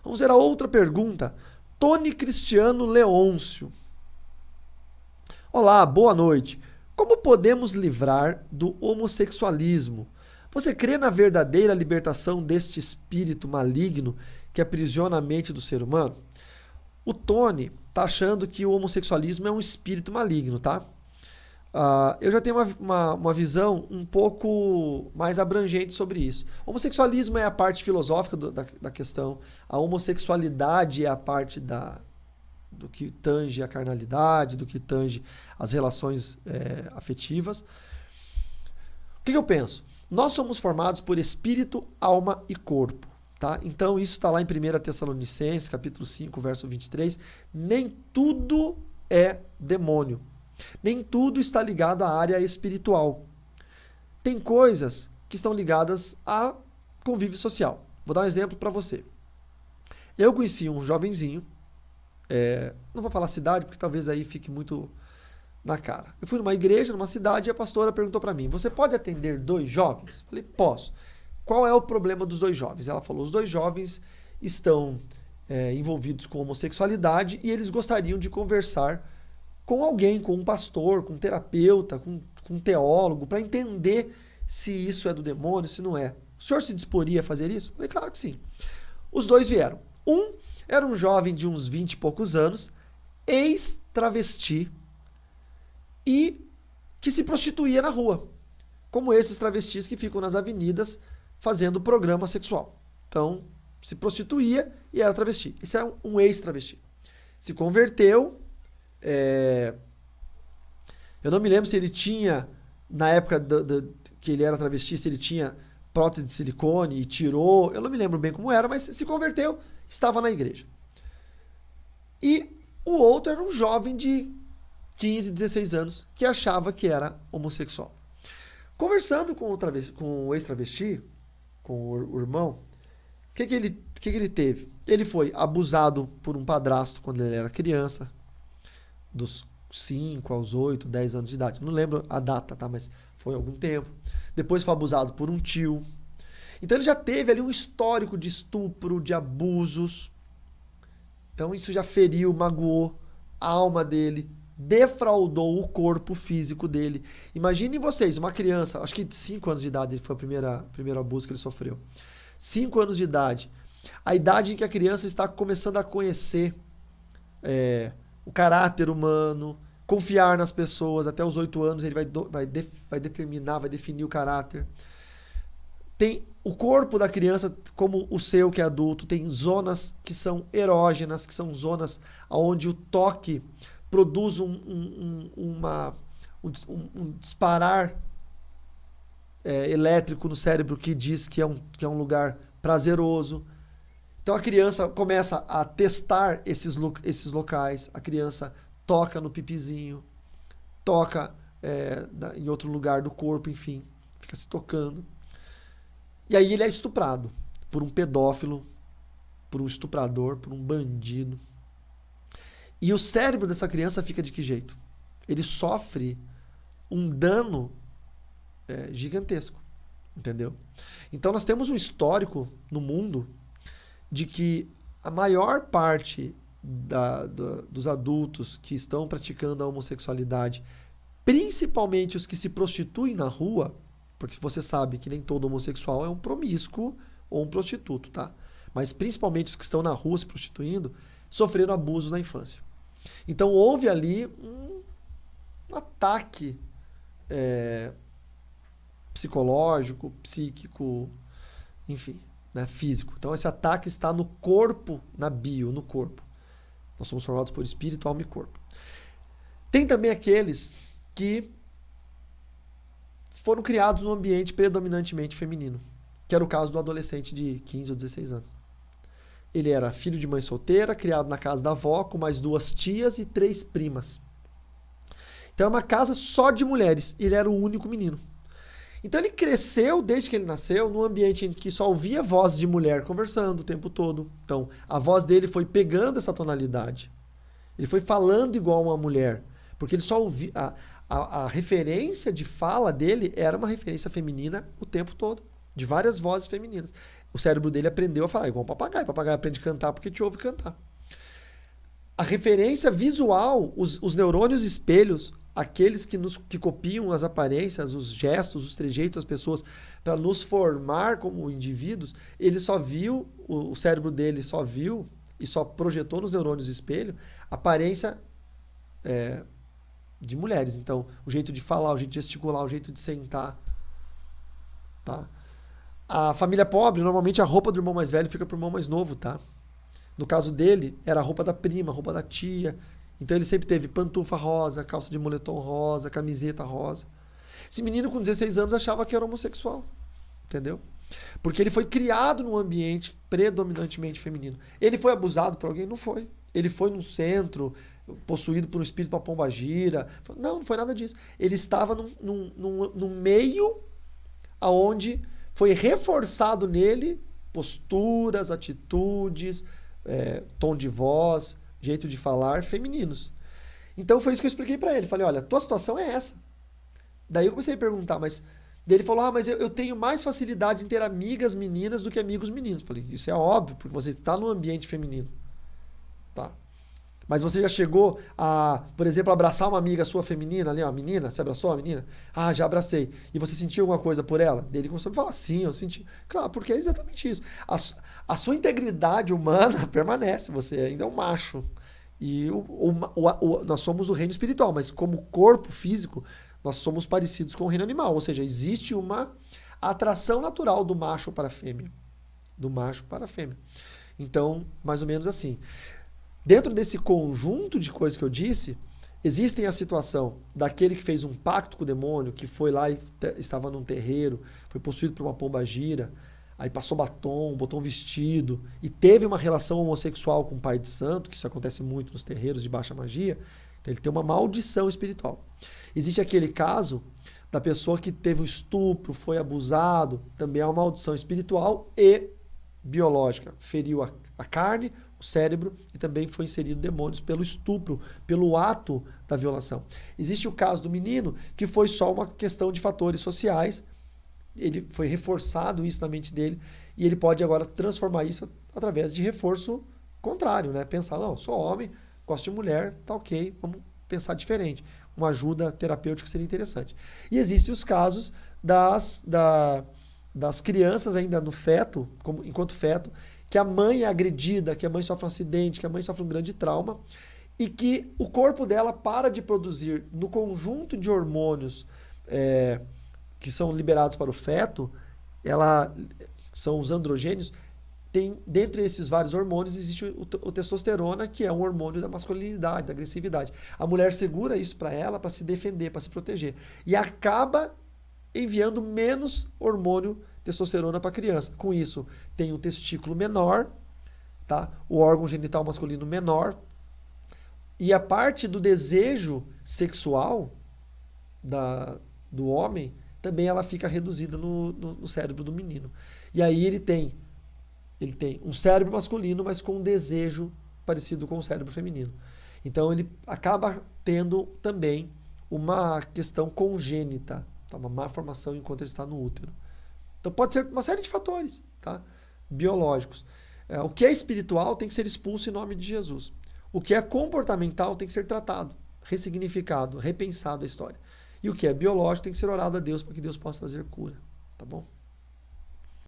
Vamos ver a outra pergunta. Tony Cristiano Leôncio. Olá, boa noite. Como podemos livrar do homossexualismo? Você crê na verdadeira libertação deste espírito maligno que aprisiona a mente do ser humano? O Tony tá achando que o homossexualismo é um espírito maligno, tá? Eu já tenho uma visão um pouco mais abrangente sobre isso. O homossexualismo é a parte filosófica da questão, a homossexualidade é a parte do que tange a carnalidade, do que tange as relações afetivas. O que eu penso? Nós somos formados por espírito, alma e corpo. Tá? Então isso está lá em 1 Tessalonicenses, capítulo 5, verso 23. Nem tudo é demônio. Nem tudo está ligado à área espiritual. Tem coisas que estão ligadas a convívio social. Vou dar um exemplo para você. Eu conheci um jovenzinho, não vou falar cidade, porque talvez aí fique muito na cara. Eu fui numa igreja, numa cidade, e a pastora perguntou para mim, você pode atender 2 jovens? Falei, posso. Qual é o problema dos 2 jovens? Ela falou, os 2 jovens estão envolvidos com homossexualidade e eles gostariam de conversar com alguém, com um pastor, com um terapeuta, com um teólogo, para entender se isso é do demônio, se não é. O senhor se disporia a fazer isso? Falei, claro que sim. Os 2 vieram. Um era um jovem de uns 20 e poucos anos, ex-travesti, e que se prostituía na rua, como esses travestis que ficam nas avenidas fazendo programa sexual. Então, se prostituía e era travesti. Esse é um ex-travesti. Se converteu. Eu não me lembro se ele tinha, na época que ele era travesti, se ele tinha prótese de silicone e tirou. Eu não me lembro bem como era, mas se converteu, estava na igreja. E o outro era um jovem de 15, 16 anos que achava que era homossexual. Conversando com o ex-travesti, com o irmão, o que ele teve? Ele foi abusado por um padrasto quando ele era criança, dos 5 aos 8, 10 anos de idade. Não lembro a data, tá? Mas foi algum tempo. Depois foi abusado por um tio. Então ele já teve ali um histórico de estupro, de abusos. Então isso já feriu, magoou a alma dele, defraudou o corpo físico dele. Imaginem vocês, uma criança, acho que de 5 anos de idade foi o primeiro abuso que ele sofreu. 5 anos de idade. A idade em que a criança está começando a conhecer o caráter humano, confiar nas pessoas. Até os 8 anos ele vai definir o caráter. Tem o corpo da criança, como o seu que é adulto, tem zonas que são erógenas, que são zonas onde o toque produz um disparar elétrico no cérebro que diz que é um lugar prazeroso. Então a criança começa a testar esses locais, a criança toca no pipizinho, toca em outro lugar do corpo, enfim, fica se tocando. E aí ele é estuprado por um pedófilo, por um estuprador, por um bandido. E o cérebro dessa criança fica de que jeito? Ele sofre um dano gigantesco, entendeu? Então nós temos um histórico no mundo de que a maior parte dos adultos que estão praticando a homossexualidade, principalmente os que se prostituem na rua, porque você sabe que nem todo homossexual é um promíscuo ou um prostituto, tá? Mas principalmente os que estão na rua se prostituindo, sofreram abusos na infância. Então houve ali um ataque psicológico, psíquico, enfim, né, físico. Então esse ataque está no corpo, no corpo. Nós somos formados por espírito, alma e corpo. Tem também aqueles que foram criados num ambiente predominantemente feminino, que era o caso do adolescente de 15 ou 16 anos. Ele era filho de mãe solteira, criado na casa da avó, com mais 2 tias e 3 primas. Então era uma casa só de mulheres, e ele era o único menino. Então ele cresceu, desde que ele nasceu, num ambiente em que só ouvia voz de mulher conversando o tempo todo. Então a voz dele foi pegando essa tonalidade. Ele foi falando igual uma mulher, porque ele só ouvia... A referência de fala dele era uma referência feminina o tempo todo, de várias vozes femininas. O cérebro dele aprendeu a falar igual um papagaio. O papagaio aprende a cantar porque te ouve cantar. A referência visual, os neurônios espelhos, aqueles que copiam as aparências, os gestos, os trejeitos das pessoas para nos formar como indivíduos, ele só viu, o cérebro dele só viu e só projetou nos neurônios espelho aparência de mulheres. Então, o jeito de falar, o jeito de gesticular, o jeito de sentar. Tá? A família pobre, normalmente a roupa do irmão mais velho fica pro irmão mais novo, tá? No caso dele, era a roupa da prima, a roupa da tia. Então ele sempre teve pantufa rosa, calça de moletom rosa, camiseta rosa. Esse menino com 16 anos achava que era homossexual, entendeu? Porque ele foi criado num ambiente predominantemente feminino. Ele foi abusado por alguém? Não foi. Ele foi num centro, possuído por um espírito, uma pombagira. Não foi nada disso. Ele estava num meio aonde foi reforçado nele posturas, atitudes, tom de voz, jeito de falar femininos. Então foi isso que eu expliquei pra ele. Falei, olha, tua situação é essa. Daí eu comecei a perguntar, mas... Daí ele falou, mas eu tenho mais facilidade em ter amigas meninas do que amigos meninos. Falei, isso é óbvio, porque você está no ambiente feminino. Tá. Mas você já chegou a, por exemplo, abraçar uma amiga sua feminina ali, uma menina? Você abraçou a menina? Ah, já abracei. E você sentiu alguma coisa por ela? Daí ele começou a me falar, sim, eu senti. Claro, porque é exatamente isso. A sua integridade humana permanece, você ainda é um macho. E nós somos o reino espiritual, mas como corpo físico, nós somos parecidos com o reino animal. Ou seja, existe uma atração natural do macho para a fêmea. Do macho para a fêmea. Então, mais ou menos assim. Dentro desse conjunto de coisas que eu disse, existem a situação daquele que fez um pacto com o demônio, que foi lá e estava num terreiro, foi possuído por uma pombagira, aí passou batom, botou um vestido e teve uma relação homossexual com o pai de santo, que isso acontece muito nos terreiros de baixa magia, então ele tem uma maldição espiritual. Existe aquele caso da pessoa que teve um estupro, foi abusado, também é uma maldição espiritual e biológica, feriu a carne, o cérebro e também foi inserido demônios pelo estupro, pelo ato da violação. Existe o caso do menino que foi só uma questão de fatores sociais, ele foi reforçado isso na mente dele e ele pode agora transformar isso através de reforço contrário, né? Pensar, não, sou homem, gosto de mulher, tá ok, vamos pensar diferente. Uma ajuda terapêutica seria interessante. E existem os casos das crianças ainda no feto, enquanto feto, que a mãe é agredida, que a mãe sofre um acidente, que a mãe sofre um grande trauma e que o corpo dela para de produzir no conjunto de hormônios que são liberados para o feto, são os androgênios, dentre esses vários hormônios existe o testosterona, que é um hormônio da masculinidade, da agressividade. A mulher segura isso para ela, para se defender, para se proteger. E acaba enviando menos hormônio testosterona para a criança. Com isso, tem um testículo menor, tá? O órgão genital masculino menor, e a parte do desejo sexual do homem, também ela fica reduzida no cérebro do menino. E aí ele tem um cérebro masculino, mas com um desejo parecido com o cérebro feminino. Então ele acaba tendo também uma questão congênita, tá? Uma má formação enquanto ele está no útero. Então pode ser uma série de fatores, tá? Biológicos. O que é espiritual tem que ser expulso em nome de Jesus. O que é comportamental tem que ser tratado, ressignificado, repensado a história. E o que é biológico tem que ser orado a Deus para que Deus possa trazer cura, tá bom?